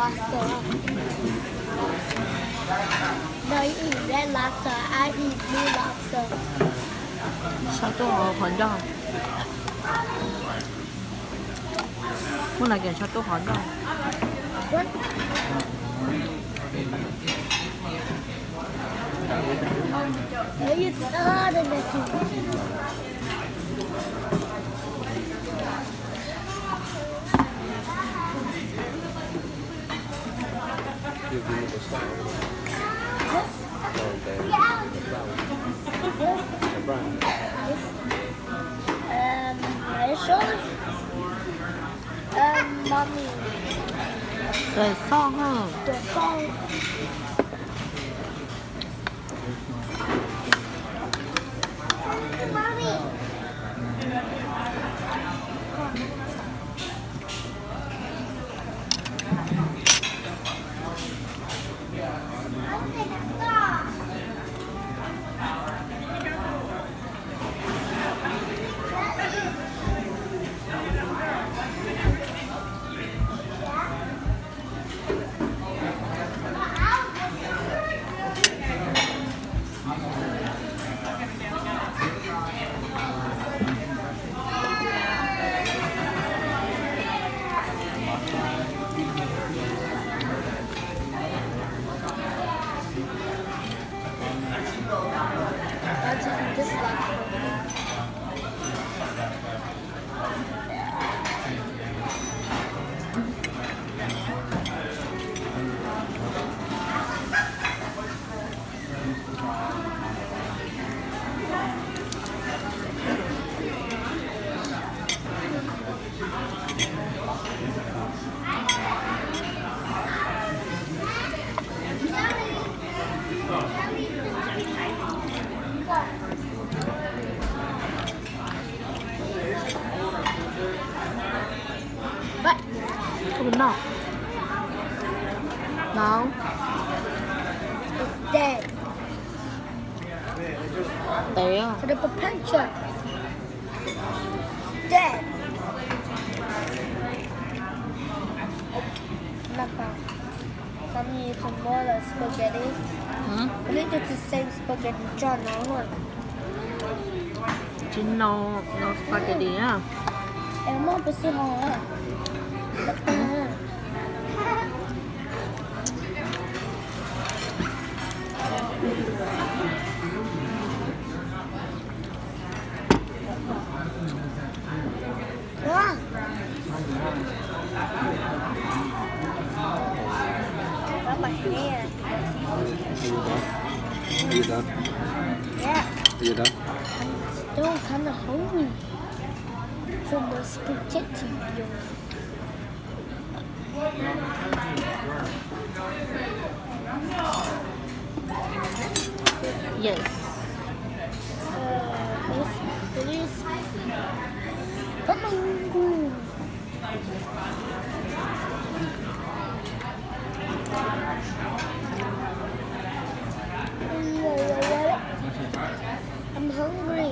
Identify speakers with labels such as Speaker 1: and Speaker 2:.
Speaker 1: lobster. No, you eat red lobster. I eat blue lobster.
Speaker 2: sao tôi hỏi khoản cho muốn là kiểu sao tôi hỏi cho
Speaker 1: What? It's harder than
Speaker 3: Yêu quý một sao brown.
Speaker 1: Are you sure? Mommy,
Speaker 2: để so hơn
Speaker 1: the song. Mommy. I'll just eat this lobster. But
Speaker 2: có bên nọ đó
Speaker 1: it's dead.
Speaker 2: té à
Speaker 1: For the potential. Dead. Not bad. Mommy, you some more like spaghetti.
Speaker 2: ừ.
Speaker 1: I think it's the same spaghetti John nói.
Speaker 2: chín no spaghetti á
Speaker 1: Emma 不是哈。哇！ Got my hand.
Speaker 3: Are you done?
Speaker 1: Yeah.
Speaker 3: Are you done?
Speaker 1: Still kind of hungry from the spaghetti meal.
Speaker 2: yes
Speaker 1: Please. Come on. I'm hungry.